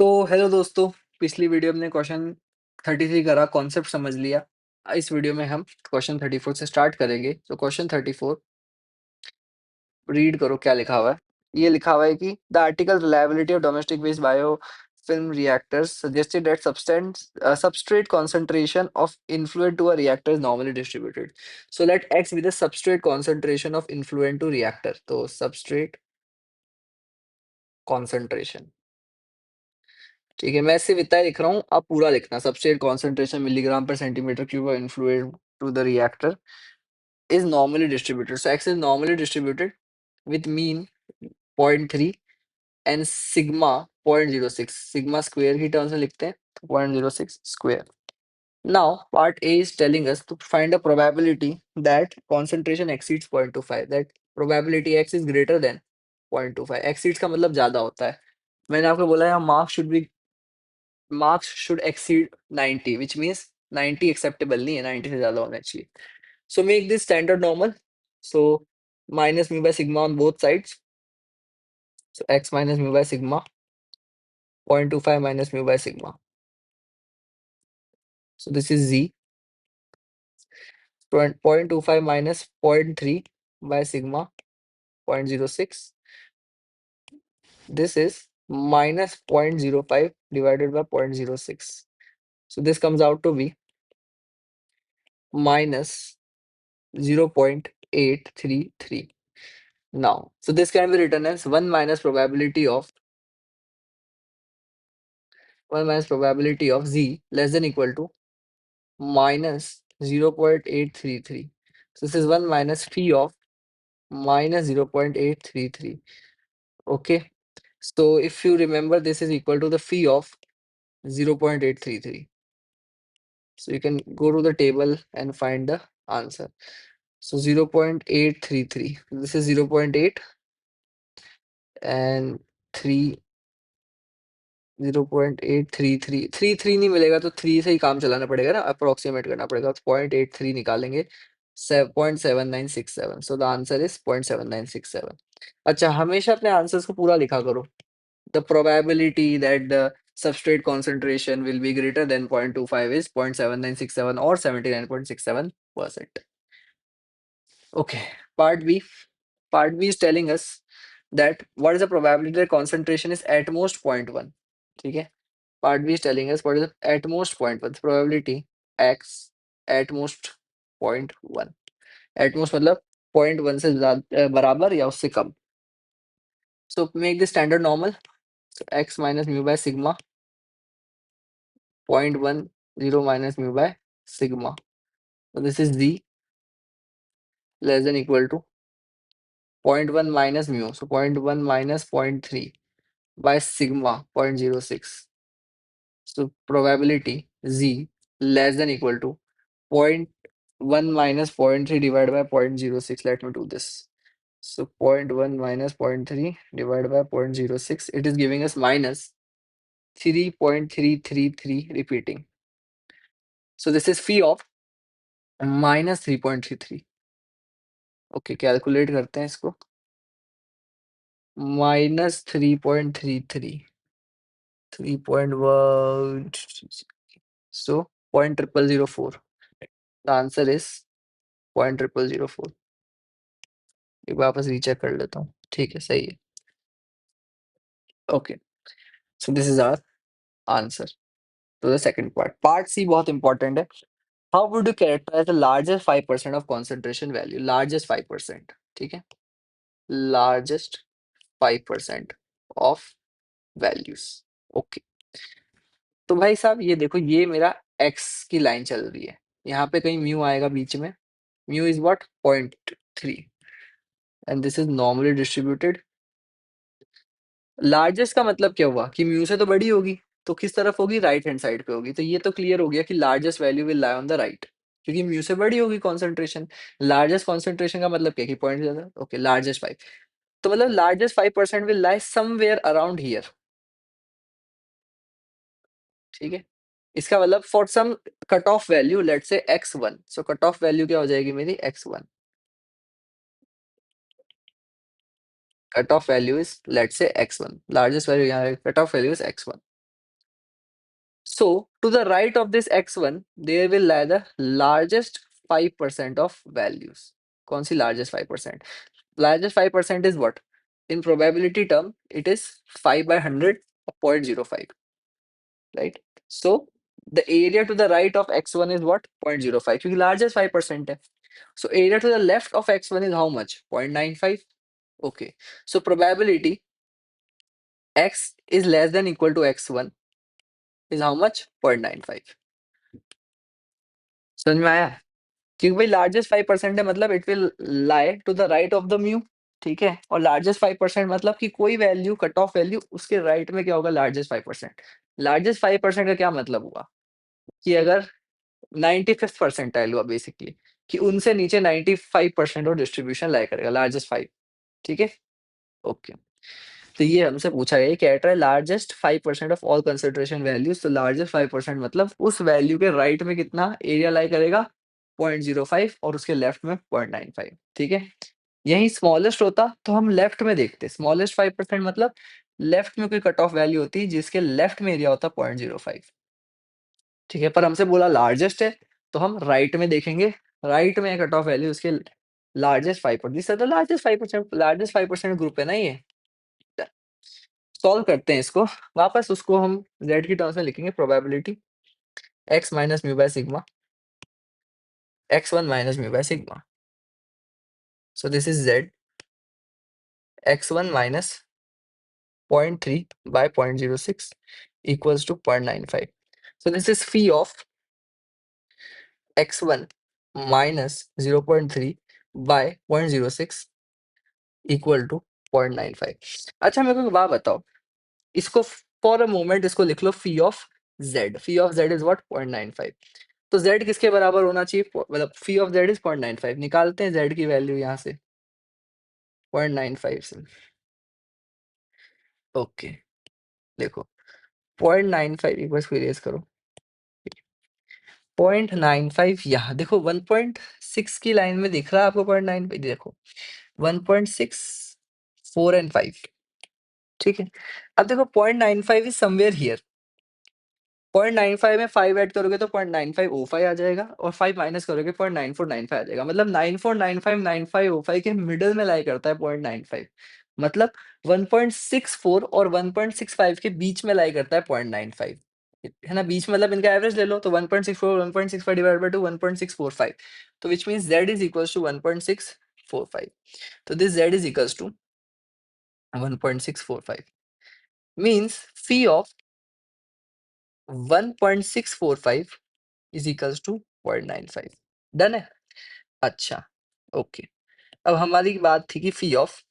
तो हेलो दोस्तों, पिछली वीडियो हमने क्वेश्चन 33 करा, कॉन्सेप्ट समझ लिया। इस वीडियो में हम क्वेश्चन 34 से स्टार्ट करेंगे। तो क्वेश्चन 34 रीड करो क्या लिखा हुआ है। ये लिखा हुआ है कि the article reliability of domestic waste biofilm reactors suggested that substrate concentration of influent to a reactor is normally distributed. So let X be the substrate concentration of influent to reactor. तो substrate concentration, ठीक है, मैं सिर्फ इतना ही लिख रहा हूँ, आप पूरा लिखना। Substrate concentration milligram per centimetre cube of influent to the reactor is normally distributed. So X is normally distributed with mean 0.3 and sigma 0.06. Sigma square की terms में लिखते हैं, 0.06 square. Now part A is telling us to find a probability that concentration exceeds 0.25. That probability X is greater than 0.25. Exceeds का मतलब ज्यादा होता है। मैंने आपको बोला है marks should exceed 90, which means 90 acceptable नहीं है, 90 से ज्यादा होना चाहिए। So make this standard normal. So minus mu by sigma on both sides. So x minus mu by sigma, 0.25 minus mu by sigma. So this is z. 0.25 minus 0.3 by sigma, 0.06. This is minus 0.05 divided by 0.06. So this comes out to be minus 0.833. Now, so this can be written as 1 minus probability of z less than equal to minus 0.833. So this is 1 minus phi of minus 0.833. Okay. So if you remember, this is equal to the phi of 0.833. So you can go to the table and find the answer. So 0.833. This is 0.8 and 3 0.833 नहीं मिलेगा तो 3 से ही काम चलाना पड़ेगा ना, approximate करना पड़ेगा। तो 0.83 निकालेंगे, 0.7967। So the answer is 0.7967। अच्छा, हमेशा अपने आंसर्स को पूरा लिखा करो। The probability that the substrate concentration will be greater than 0.25 is 0.7967 or 79.67%. Okay, part B. Part B is telling us that what is the probability that concentration is at most 0.1. ठीक है, part B is telling us what is the at most 0.1 probability x at most 0.1. at most मतलब 0.1 से बराबर या उससे कम। So make the standard normal. So x minus mu by sigma, 0.10 minus mu by sigma. So this is z less than equal to 0.1 minus mu. So 0.1 minus 0.3 by sigma 0.06. So probability z less than equal to 0.1 minus 0.3 divided by 0.06. Let me do this. So 0.1 minus 0.3 divided by 0.06. It is giving us minus 3.333 repeating. So this is phi of minus 3.33. Okay, calculate करते हैं इसको। minus 3.33. 3.1. So 0.0004. The answer is 0.0004. एक बार वापस recheck कर लेता हूँ। ठीक है, सही है। Okay, so this is our answer to the second part. Part C बहुत इंपॉर्टेंट है। How would you characterise the largest 5% of concentration value? Largest 5%, ठीक है, लार्जेस्ट 5% ऑफ वैल्यूज। ओके, तो भाई साहब ये देखो, ये मेरा एक्स की लाइन चल रही है, यहाँ पे कहीं म्यू आएगा बीच में। Mu is what? 0.3 and this is normally distributed. Largest का मतलब क्या हुआ कि म्यू से तो बड़ी होगी, तो किस तरफ होगी? राइट हैंड साइड पे होगी। तो ये तो क्लियर हो गया कि largest value will lie on the right, क्योंकि म्यू से बड़ी होगी कॉन्सेंट्रेशन। लार्जेस्ट कॉन्सेंट्रेशन का मतलब क्या कि पॉइंट ज्यादा। ओके, लार्जेस्ट 5, तो मतलब largest 5% will lie somewhere around here. ठीक है, इसका मतलब for some cut off value, let's say x1। So cut off value क्या हो जाएगी मेरी? x1। Cut off value is let's say x1, largest value यहाँ cut off value is x1। So to the right of this x1 there will lie the largest 5% of values. कौन सी largest 5%? Largest 5% is what? In probability term, it is 5 by 100 or 0.05, right? So the area to the right of x1 is what? 0.05, क्योंकि largest 5% है. So area to the left of x1 is how much? 0.95. Okay. So probability x is less than equal to x1 is how much? 0.95. समझ में आया? क्योंकि भाई largest 5% है मतलब it will lie to the right of the mu, ठीक है? और लार्जेस्ट 5% मतलब कि कोई वैल्यू कट ऑफ वैल्यू उसके राइट में क्या होगा? लार्जेस्ट 5%. लार्जेस्ट 5% का क्या मतलब हुआ कि अगर 95th परसेंटाइल हुआ बेसिकली, कि उनसे नीचे 95% और डिस्ट्रीब्यूशन लाई करेगा लार्जेस्ट 5, ठीक है? ओके. तो ये हमसे पूछा गया, ये कह रहा है largest 5% of all consideration values. तो लार्जेस्ट 5% मतलब उस वैल्यू के राइट में कितना एरिया लाई करेगा? 0.05 और उसके लेफ्ट में 0.95, ठीक है? यही स्मॉलेस्ट होता तो हम लेफ्ट में देखते. स्मॉलेस्ट 5% मतलब लेफ्ट में कोई कट ऑफ वैल्यू होती जिसके लेफ्ट में एरिया होता 0.05, ठीक है? पर हमसे बोला लार्जेस्ट है तो हम राइट में देखेंगे. राइट में कट ऑफ वैल्यू उसके largest 5%. This is the largest 5% group है ना ये. सॉल्व करते हैं इसको. वापस उसको हम z की टर्म्स में लिखेंगे. Probability x minus mu by sigma, x1 minus mu by sigma. So this is z x1 minus 0.3 by 0.06 equals to 0.95. So this is phi of x1 minus 0.3 by 0.06 equal to 0.95. अच्छा मेरे को एक बात बताओ, इसको for a moment इसको लिख लो phi of z. Phi of z is what? 0.95. तो z किसके बराबर होना चाहिए? मतलब फी ऑफ z इज 0.95. निकालते हैं z की वैल्यू यहाँ से 0.95 से. ओके देखो 0.95 एक बार इसको इरेज करो. 0.95 यहाँ देखो 1.6 की लाइन में दिख रहा है आपको 0.95. देखो 1.6 4 एंड 5, ठीक है? अब देखो 0.95 इज समवेयर हियर. 0.95 में 5 ऐड करोगे तो 0.9505 आ जाएगा और 5 माइनस करोगे 0.9495 आ जाएगा. मतलब 94959505 के मिडल में लाई करता है 0.95. मतलब 1.64 और 1.65 के बीच में लाई करता है 0.95, है ना? बीच मतलब इनका एवरेज ले लो तो 1.64 1.65 डिवाइड बाय 2 1.645. तो which means z is equals to 1.645. तो this z is equals to 1.645 means phi of 1.645 is equals to 0.95. Done है? अच्छा ओके. अब हमारी बात थी कि phi of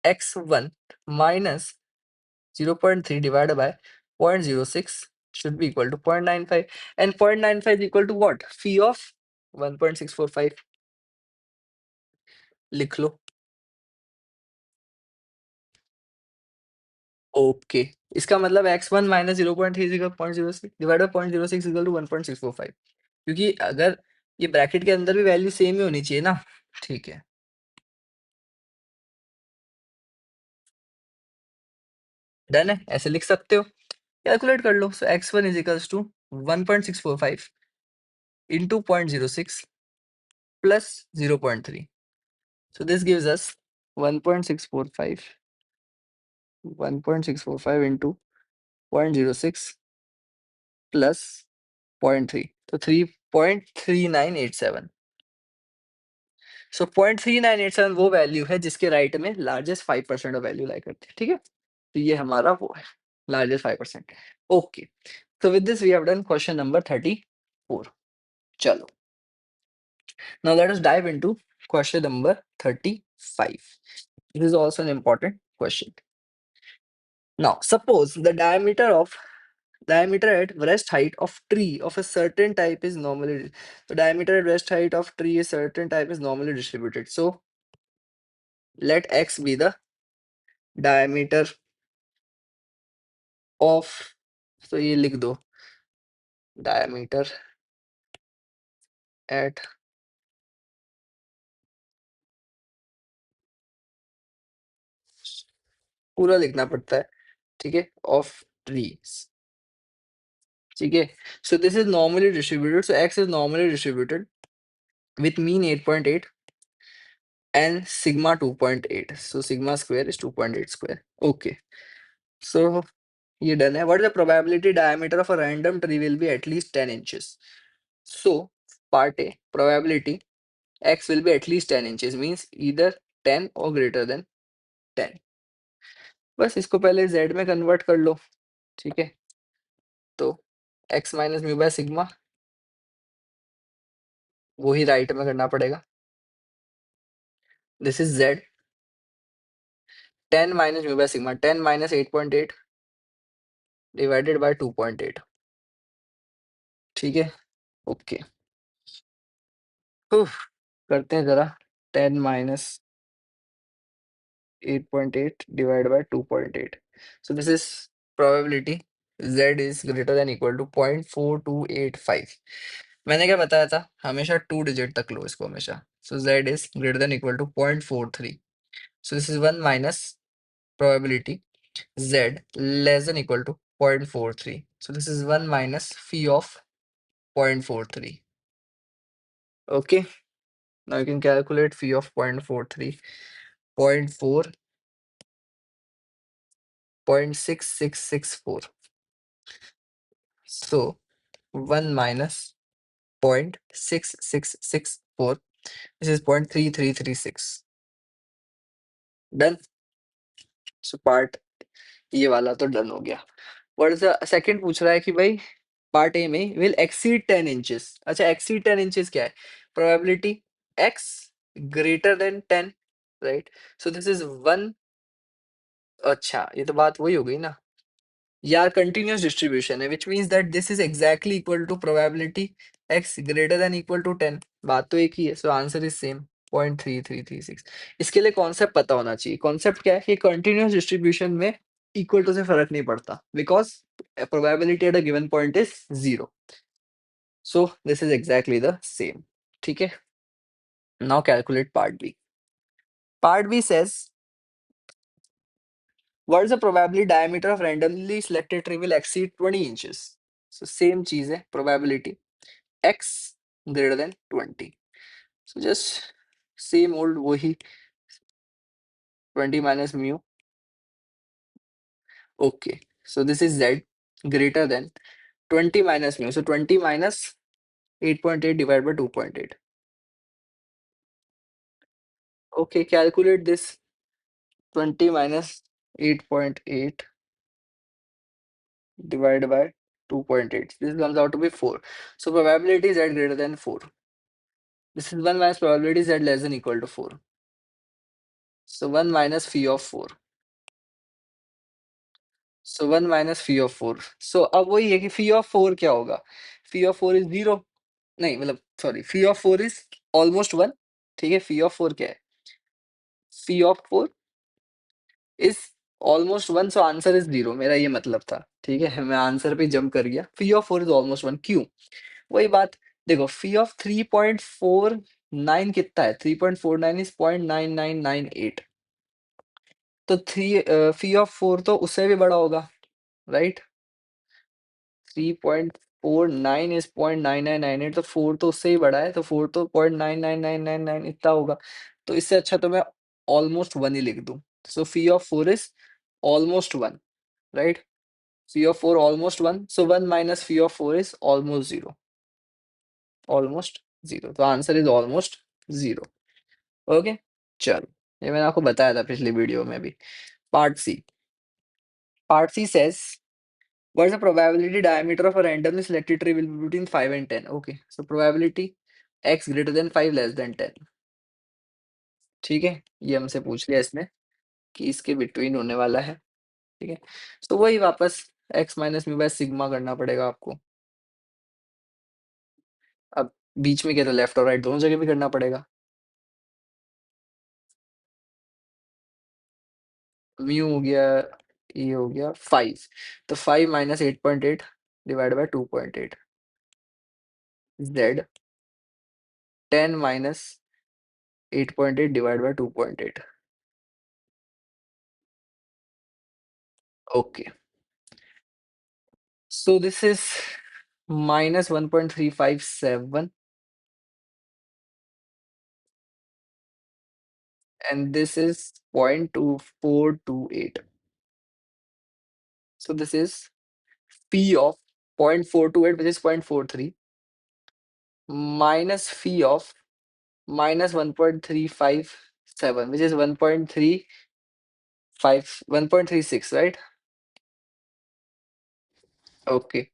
x1 minus 0.3 divided by 0.06 should be equal to 0.95, and 0.95 is equal to what? Phi of 1.645. लिख लो. Okay इसका मतलब x1 minus 0.3 is equal to 0.06 divided by 0.06 is equal to 1.645. क्योंकि अगर ये ब्रैकेट के अंदर भी वैल्यू सेम ही होनी चाहिए ना. ठीक है डन है. ऐसे लिख सकते हो. कैलकुलेट कर लो. सो x1 is equals to 1.645 into 0.06 plus 0.3. So this gives us 1.645 1.645 into 0.06 plus 0.3. तो 3.3987. सो 0.3987 वो वैल्यू है जिसके राइट में लार्जेस्ट 5% ऑफ वैल्यू लाई करते हैं. ठीक है तो ये हमारा वो है largest 5%. Okay so with this we have done question number 34. चलो now let us dive into question number 35. This is also an important question. Now suppose the diameter at rest height of tree of a certain type is normally, the diameter at rest height of tree is certain type is normally distributed. So let x be the diameter of, so ये लिख दो diameter at पूरा लिखना पड़ता है. ठीक है of trees. ठीक है। सो this is normally distributed, so x is normally distributed with mean 8.8 and sigma 2.8, so sigma square is 2.8 square. Okay, so ये डन है. What is the probability diameter of a random tree will be at least 10 inches? So part A, probability x will be at least 10 inches means either 10 or greater than 10. बस इसको पहले z में convert कर लो. ठीक है, तो x minus mu by sigma वो ही right में करना पड़ेगा. This is z 10 minus mu by sigma 10 minus 8.8 divided by 2.8. ठीक है. ओके, करते हैं जरा. 10 minus 8.8 divided by 2.8. So this is probability z is greater than equal to 0.4285. मैंने क्या बताया था, हमेशा 2 डिजिट तक लो इसको हमेशा. So z is greater than equal to 0.43. So this is 1 minus probability z less than equal to 0.43. So this is 1 minus phi of 0.43. Okay, now you can calculate phi of 0.43. 0.4 0.6664. So 1 minus 0.6664. This is 0.3336. Done. So part ये वाला तो done हो गया. What is the second पूछ रहा है कि भाई पार्ट ए में will exceed 10 inches. अच्छा, exceed 10 inches क्या है? Probability x greater than 10, right? So this is 1. अच्छा, ये तो बात वही हो गई ना यार, कंटिन्यूअस डिस्ट्रीब्यूशन है, which means that this is exactly equal to probability x greater than equal to 10. बात तो एक ही है. So answer is same 0.3336. इसके लिए कॉन्सेप्ट पता होना चाहिए. कॉन्सेप्ट क्या है कि कंटिन्यूअस डिस्ट्रीब्यूशन में इक्वल टू से फर्क नहीं पड़ता because probability at a given point is 0. So this is exactly the same. ठीक है, now calculate part B. Part B says what is the probability diameter of randomly selected tree will exceed 20 inches. So same चीज है, probability x greater than 20. So just same old वही 20 minus mu. Okay, so this is z greater than 20 minus mu. So 20 minus 8.8 divided by 2.8. Okay, calculate this. 20 minus 8.8 divided by 2.8. This comes out to be 4. So probability z greater than 4. This is 1 minus probability z less than equal to 4. So 1 minus phi of 4. So 1 minus phi of 4. So अब वही है कि phi of 4 क्या होगा? Phi of 4 is 0. नहीं मतलब sorry, phi of 4 is almost 1. ठीक है, phi of 4 क्या है? Phi of 4 is almost 1, so answer is 0. मेरा ये मतलब था. ठीक है, मैं आंसर पे जंप कर गया. Phi of 4 is almost 1. क्यों? वही बात. देखो, phi of 3.49 कितना है? 3.49 is 0.9998. तो phi of 4 तो उससे भी बड़ा होगा, राइट? 3.49 इज 0.9998, तो 4 तो उससे ही बड़ा है, तो 4 तो 0.99999 इतना होगा. तो इससे अच्छा तो मैं ऑलमोस्ट 1 ही लिख दूं. सो phi of 4 is almost 1, right? Phi of 4 almost 1, so 1 minus phi of 4 is almost 0. Almost 0, तो आंसर इज ऑलमोस्ट 0. ओके, चलो, ये मैंने आपको बताया था पिछली वीडियो में भी. Part C. Part C says what is the probability diameter of a randomly selected tree will be between 5 and 10? Okay, so probability x greater than 5 less than 10. ठीक है, ये हमसे पूछ लिया इसने कि इसके बिटवीन होने वाला है. ठीक है, तो वही वापस x minus mu by sigma करना पड़ेगा आपको. अब बीच में क्या था, लेफ्ट और राइट दोनों जगह भी करना पड़ेगा. म्यू हो गया, ये हो गया 5, तो 5 minus 8.8 divide by 2.8. z 10 minus 8.8 divide by 2.8. Okay, so this is minus 1.357, and this is 0.2428. So this is P of 0.428, which is 0.43, minus phi of minus 1.357, which is 1.36, right? Okay.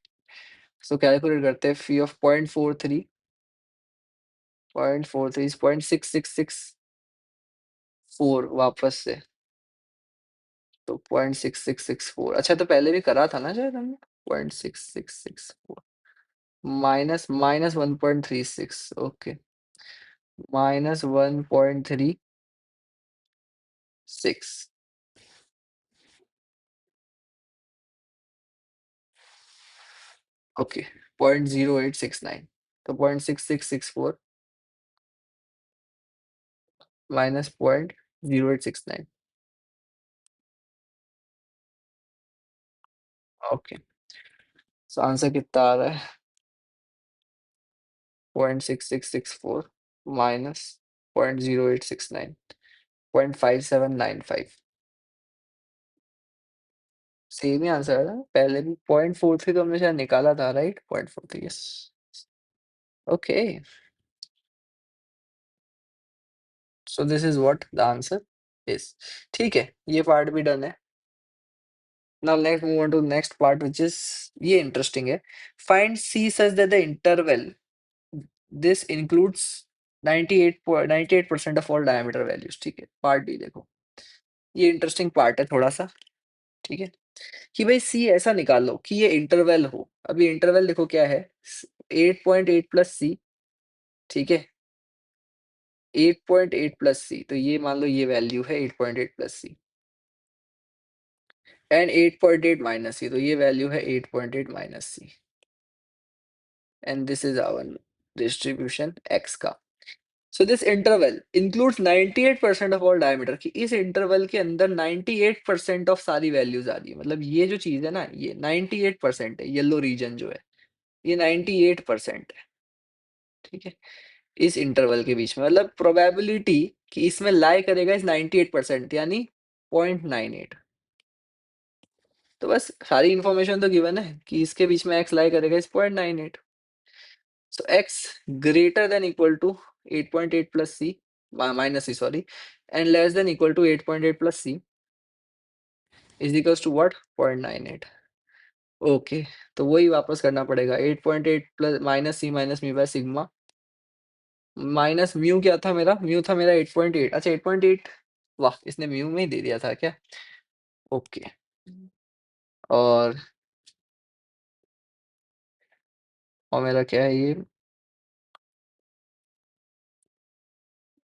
So calculate करते हैं, phi of 0.43, 0.43 is 0.6664 वापस से, तो 0.6664। अच्छा, तो पहले भी करा था ना शायद हमने, 0.6664 माइनस 1.36, ओके, माइनस 1.36, ओके, 0.0869, तो 0.6664 माइनस 0.0869, ओके। सो आंसर कितना आ रहा है? 0.6664 माइनस 0.0869, 0.5795। सेम ही आंसर है ना, पहले भी 0.43 तो हमने शायद निकाला था, right? 0.43, yes. Okay, so this is what the answer is. ठीक है, ये पार्ट भी डन है। Now let's move on to next part, which is, ये इंटरेस्टिंग है। Find C such that the interval this includes 98% of all diameter values. ठीक है, part D देखो, ये इंटरेस्टिंग पार्ट है थोड़ा सा। ठीक है, कि भाई सी ऐसा निकाल लो कि ये इंटरवल हो। अभी इंटरवल देखो क्या है, 8.8 प्लस सी। ठीक है, 8.8 प्लस सी, तो ये मान लो ये वैल्यू है 8.8 plus c, and 8.8 minus c, तो ये वैल्यू है 8.8 minus c, and this is our distribution x का। So this interval includes 98% of all diameter, कि इस इंटरवल के अंदर 98% ऑफ सारी वैल्यूज आ रही है। मतलब ये जो चीज है ना, ये 98% है, येलो रीजन जो है ये 98% है। ठीक है, इस इंटरवल के बीच में, मतलब प्रोबेबिलिटी कि इसमें लाई करेगा इस 98%, यानी 0.98। तो बस सारी इंफॉर्मेशन तो गिवन है कि इसके बीच में एक्स लाई करेगा इस 0.98। So x greater than equal to 8.8 plus C, minus c sorry, and less than equal to 8.8 plus c is equals to what, 0.98। Okay, तो वही वापस करना पड़ेगा, 8.8 plus minus c minus mu by sigma, minus mu क्या था मेरा, mu था मेरा 8.8। अच्छा 8.8, वाह, इसने म्यू में ही दे दिया था क्या? ओके, और मेरा क्या है ये,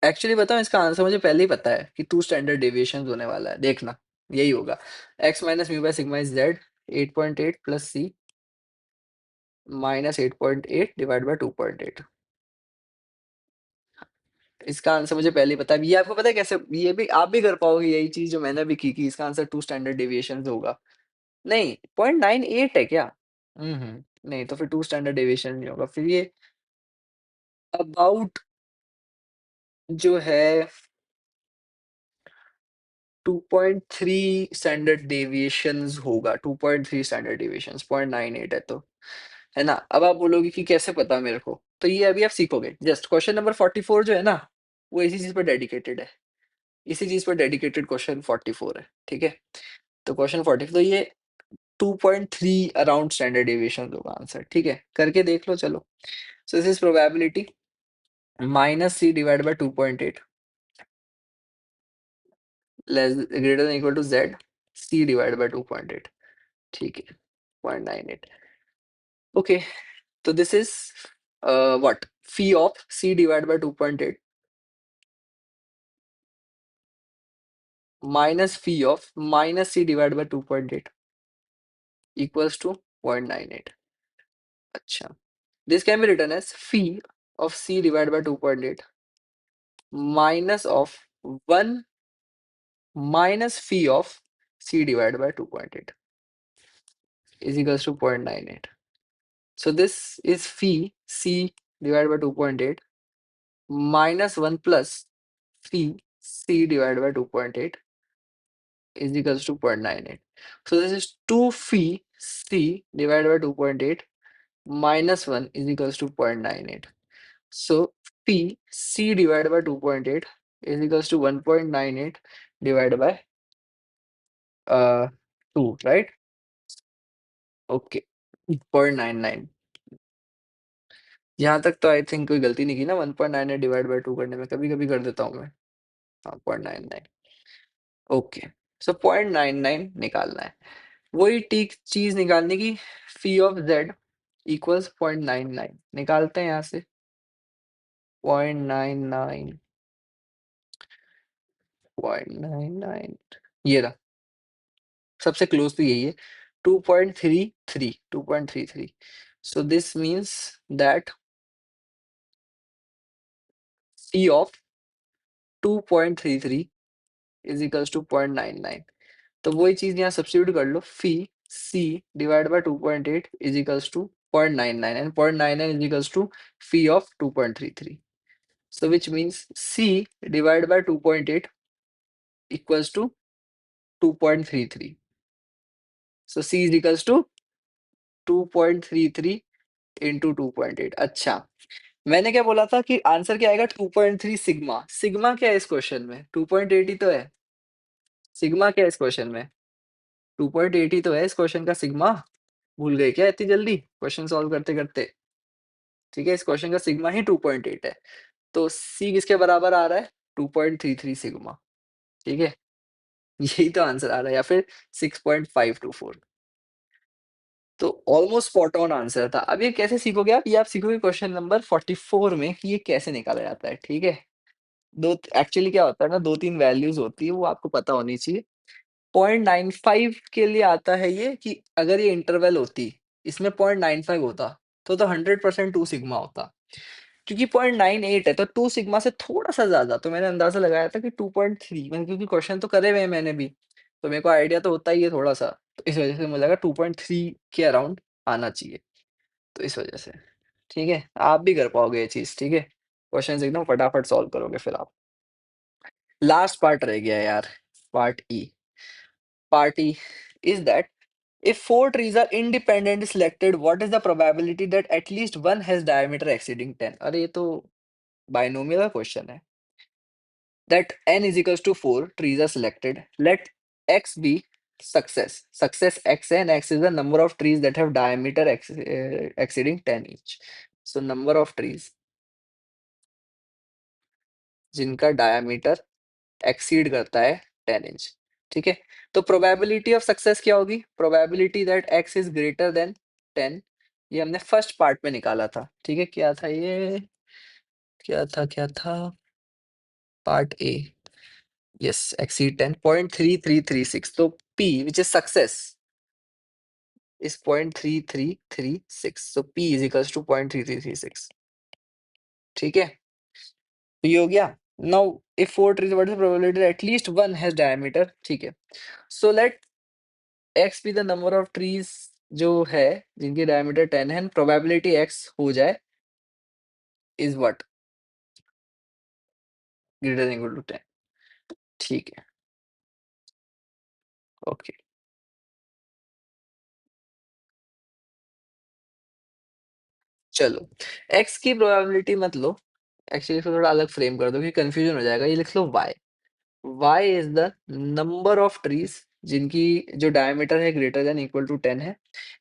एक्चुअली बताऊं, इसका आंसर मुझे पहले ही पता है कि 2 स्टैंडर्ड डेविएशन होने वाला है, देखना यही होगा। X minus mu by sigma is Z, 8.8 plus C minus 8.8 divide by 2.8। इसका आंसर मुझे पहले ही पता है। ये आपको पता है कैसे, ये भी आप भी कर पाओगे यही चीज जो मैंने भी की, कि इसका आंसर 2 स्टैंडर्ड डेविएशन होगा। नहीं, 0.98 है क्या? नहीं, तो फिर 2 स्टैंडर्ड डेविएशन नहीं होगा। फिर ये अबाउट जो है 2.3 स्टैंडर्ड डेविएशंस होगा, 2.3 स्टैंडर्ड डेविएशंस, 0.98 है तो, है ना? अब आप बोलोगे कि कैसे पता मेरे को, तो ये अभी आप सीखोगे। जस्ट क्वेश्चन नंबर 44 जो है ना, वो इसी चीज पर डेडिकेटेड है, इसी चीज पर डेडिकेटेड क्वेश्चन 44 है। ठीक है, तो क्वेश्चन 44, तो ये 2.3 अराउंड स्टैंडर्ड डेविएशन होगा आंसर। ठीक है, करके देख लो चलो। So this is probability minus C divide by 2.8 less greater than equal to Z C divide by 2.8। ठीक है, 0.98। ओके, तो this is what, phi of c divide by 2.8 minus phi of minus c divide by 2.8 equals to 0.98। अच्छा, this can be written as phi of c divided by 2.8 minus of 1 minus phi of c divided by 2.8 is equals to 0.98। So this is phi c divided by 2.8 minus 1 plus phi c divided by 2.8 is equals to 0.98. So this is 2 phi c divided by 2.8 minus 1 is equals to 0.98. So phi c divided by 2.8 is equals to 1.98 divided by 2, right? Okay, 0.99. यहाँ तक तो I think कोई गलती नहीं की ना, 1.98 divide by 2 करने में, कभी-कभी कर देता हूँ मैं। हाँ, 0.99। ओके, सो 0.99 निकालना है। वही ठीक चीज़ निकालने की, फी ऑफ z इक्वल्स 0.99 निकालते हैं यहाँ से। 0.99 0.99 ये रहा, सबसे क्लोज तो यही है, 2.33 2.33। So this means that phi of 2.33 is equals to 0.99। तो वही चीज यहाँ सब्स्टिट्यूट कर लो, phi c divide by 2.8 is equals to 0.99 and 0.99 is equals to phi of 2.33। So which means c divide by 2.8 equals to 2.33। So c is equals to 2.33 into 2.8। अच्छा, मैंने क्या बोला था कि आंसर क्या आएगा, 2.3 सिग्मा। सिग्मा क्या है इस क्वेश्चन में, 2.8 ही तो है। सिग्मा क्या है इस क्वेश्चन में, 2.8 ही तो है इस क्वेश्चन का सिग्मा। भूल गए क्या इतनी जल्दी क्वेश्चन सॉल्व करते करते? ठीक है, इस क्वेश्चन का सिग्मा ही 2.8 है। तो सी किसके बराबर आ रहा है, 2.33 सिग्मा। ठीक है, यही तो आंसर आ रहा है, या फिर 6.524। तो ऑलमोस्ट स्पॉट ऑन आंसर था। अब ये कैसे सीखोगे आप, ये आप सीखोगे क्वेश्चन नंबर 44 में कि ये कैसे निकाला जाता है। ठीक है, दो एक्चुअली क्या होता है ना, 2-3 वैल्यूज होती है, वो आपको पता होनी चाहिए। 0.95 के लिए आता है ये कि अगर ये इंटरवल होती, इसमें 0.95 होता, तो 100% 2 सिग्मा होता। क्योंकि 0.98 है, तो 2 सिग्मा से थोड़ा-सा ज़्यादा, तो मैंने अंदाज़ा लगाया था कि 2.3, मैंने क्योंकि क्वेश्चन तो करे हुए हैं मैंने भी, तो मेरे को आइडिया तो होता ही है थोड़ा-सा, तो इस वज़ह से मुझे लगा 2.3 के अराउंड आना चाहिए, तो इस वज़ह से। ठीक है? आप भी कर पाओगे ये चीज़, ठीक है? क्वेश्चंस एकदम फटाफट सॉल्व करोगे फिर आप। लास्ट पार्ट रह गया यार, part E. Part E is that if four trees are independently selected, what is the probability that at least one has diameter exceeding 10? अरे ये तो बाइनोमियल का क्वेश्चन है। That n is equals to 4 trees are selected. Let x be success. Success x है and x is the number of trees that have diameter exceeding 10 each. So number of trees जिनका diameter exceed करता है 10 inch. ठीक है, तो probability of success क्या होगी? Probability that x is greater than 10, ये हमने फर्स्ट पार्ट में निकाला था। ठीक है, क्या था ये, क्या था पार्ट ए, yes, exceed 10, 0.3336। तो p which is success is 0.3336, so p is equals to 0.3336। ठीक है, तो ये हो गया। now if four trees, what is the probability that at least one has diameter? ठीक है, so let x be the number of trees जो है जिनकी डायमीटर 10 है, प्रोबेबिलिटी x हो जाए is what, greater than equal to 10। ठीक है, ओके। चलो, x की प्रोबेबिलिटी मत लो, एक्चुअली इसको थोड़ा अलग फ्रेम कर दो कि कंफ्यूजन हो जाएगा। ये लिख लो y। y is the number of trees जिनकी जो डायमीटर है ग्रेटर देन इक्वल टू 10 है,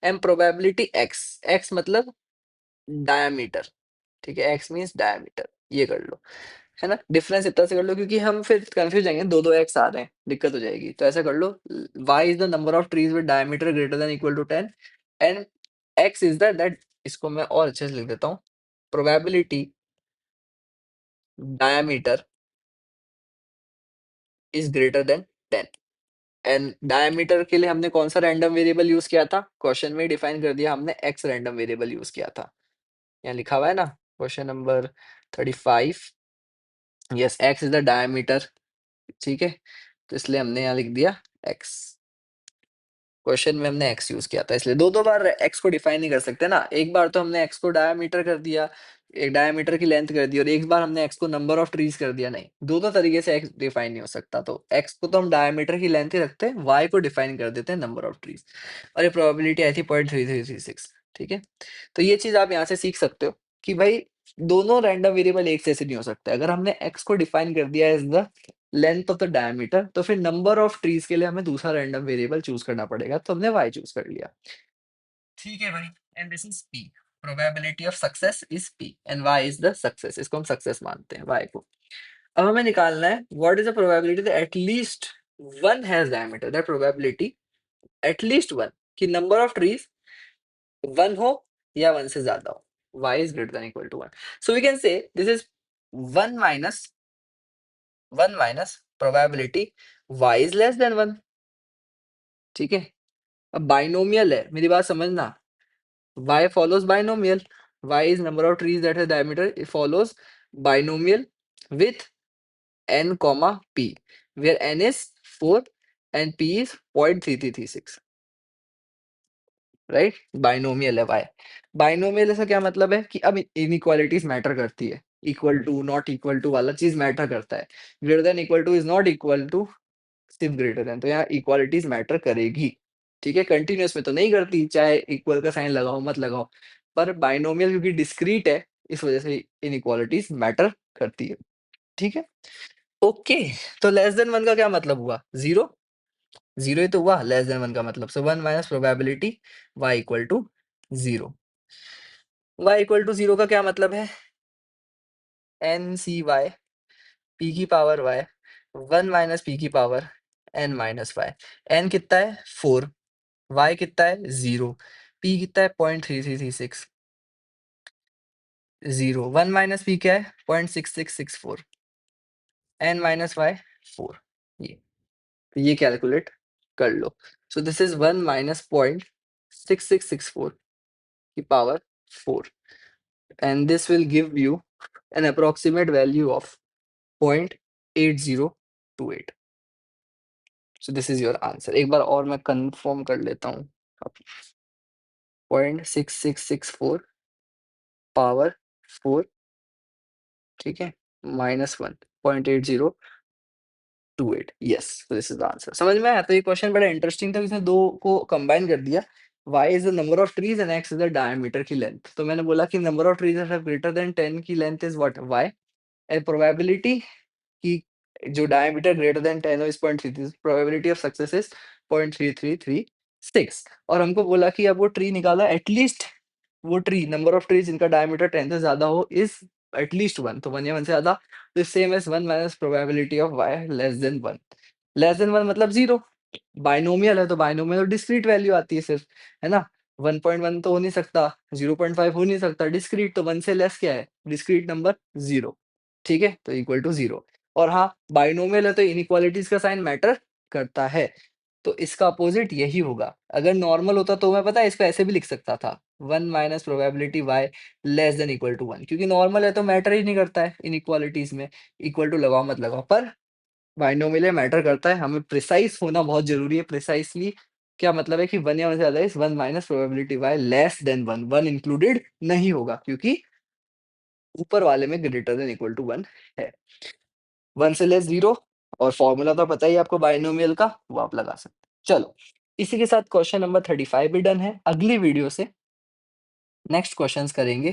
एंड प्रोबेबिलिटी x, x मतलब डायमीटर। ठीक है, x मींस डायमीटर, ये कर लो, है ना? डिफरेंस इतना से कर लो क्योंकि हम फिर कंफ्यूज जाएंगे, दो एक्स आ रहे हैं, दिक्कत हो जाएगी। तो ऐसा कर लो, y is the number of trees with diameter greater than equal to 10 and x is the that, इसको मैं और अच्छे से लिख देता हूँ, probability diameter is greater than 10। And diameter के लिए हमने कौन सा रैंडम वेरिएबल यूज किया था, क्वेश्चन में डिफाइन कर दिया हमने, एक्स रैंडम वेरिएबल यूज किया था। यहाँ लिखा हुआ है ना question number 35, yes, x is the diameter. ठीक है, तो इसलिए हमने यहाँ लिख दिया एक्स। क्वेश्चन में हमने x यूज़ किया था इसलिए 2-2 बार x को डिफाइन नहीं कर सकते ना। एक बार तो हमने x को डायमीटर कर दिया, एक डायमीटर की लेंथ कर दी और एक बार हमने x को नंबर ऑफ ट्रीज़ कर दिया, नहीं। दोनों तरीके से x डिफाइन नहीं हो सकता। तो x को तो हम डायमीटर की लेंथ ही रखते हैं, y को डिफाइन कर देते हैं नंबर ऑफ ट्रीज़ और ये प्रोबेबिलिटी आई थी 0.3336, ठीक है? तो ये चीज़ आप यहाँ से सीख सकते हो कि भाई दोनों रैंडम वेरिएबल एक जैसे नहीं हो सकते। अगर हमने x को डिफाइन कर दिया as the length of the diameter तो फिर नंबर ऑफ ट्रीज के लिए हमें दूसरा रैंडम वेरिएबल चूज करना पड़ेगा, तो हमने y चूज कर लिया। ठीक है भाई, and this is p, probability of success is p and y is the success, इसको हम सक्सेस मानते हैं y को। अब हमें निकालना है what is the probability that at least one has diameter, that probability at least one कि नंबर ऑफ ट्रीज वन हो या वन से ज्यादा हो, y is greater than equal to one. So we can say this is one minus probability y is less than one, ठीक है? अब binomial है, मेरी बात समझना। y follows binomial, y is number of trees that has diameter, it follows binomial with n comma p, where n is 4 and p is 0.3336, right? Binomial है y। Binomial ऐसा क्या मतलब है कि अब इनइक्वालिटीज मैटर करती है, equal to not equal to वाला चीज मैटर करता है, greater than equal to is not equal to सिर्फ ग्रेटर देन, तो यहाँ इक्वालिटीज मैटर करेगी, ठीक है? कंटिन्यूअस में तो नहीं करती, चाहे इक्वल का साइन लगाओ मत लगाओ, पर बाइनोमियल क्योंकि डिस्क्रीट है इस वजह से इनइक्वालिटीज मैटर करती है, ठीक है? ओके, तो लेस देन वन का क्या मतलब हुआ? जीरो, जीरो ही तो हुआ लेस देन वन का मतलब। So one minus probability y equal to zero. Y equal to zero का क्या मतलब है? एन सी वाई पी की power y one minus p की power n minus y. N कितना है? 4, y कितना है? 0, p कितना है? 0.3336, 0, 1 माइनस p क्या है? 0.6664, n माइनस y 4, ये तो ये कैलकुलेट कर लो। सो दिस इज 1 माइनस 0.6664 की power 4 and this will give you N approximate value of 0.8028। So this is your answer. एक बार और मैं कंफर्म कर लेता हूँ, 0.6664 पावर 4, ठीक है, minus 1.8028, yes, this is the answer. समझ में आया? तो ये क्वेश्चन बड़ा इंटरेस्टिंग था, इसने दो को कंबाइन कर दिया। y is the number of trees and x is the diameter की लेंथ। तो मैंने बोला कि number of trees greater than 10 की length is what? y, and probability कि जो डायमीटर ग्रेटर देन 10 हो is 0.33, probability of success is 0.3336। और हमको बोला कि अब वो ट्री निकाला, एटलीस्ट वो ट्री नंबर ऑफ ट्रीज जिनका डायमीटर 10 से ज्यादा हो इज एटलीस्ट वन, तो वन या वन से ज्यादा, तो same as one minus probability of y less than one. Less than one मतलब जीरो, बाइनोमियल है तो बाइनोमियल डिस्क्रीट वैल्यू आती है सिर्फ, है ना? 1.1 तो हो नहीं सकता, 0.5 हो नहीं सकता, डिस्क्रीट तो वन से लेस क्या है? डिस्क्रीट नंबर जीरो, ठीक है? तो इक्वल टू जीरो। और हाँ, बाइनोमियल है तो इनइक्वालिटीज का साइन मैटर करता है, तो इसका अपोजिट यही होगा। अगर नॉर्मल होता तो मैं पता है इसको ऐसे भी लिख सकता था, 1 minus probability y less than equal to 1, क्योंकि नॉर्मल है तो मैटर ही नहीं करता है इनइक्वालिटीज में, इक्वल टू लगाओ मत लगाओ। पर बाइनोमियल में मैटर करता है, हमें प्रिसाइज होना बहुत जरूरी है। प्रिसाइसली क्या मतलब है कि 1 या 1 से ज्यादा is 1 minus probability y less then 1, 1 included नहीं होगा क्योंकि ऊपर वाले में ग्रेटर देन इक्वल टू 1 है। 1 से लेस 0, और फॉर्मूला तो पता ही है आपको बाइनोमियल का, वो आप लगा सकते हैं। चलो, इसी के साथ क्वेश्चन नंबर 35 भी डन है। अगली वीडियो से नेक्स्ट क्वेश्चंस करेंगे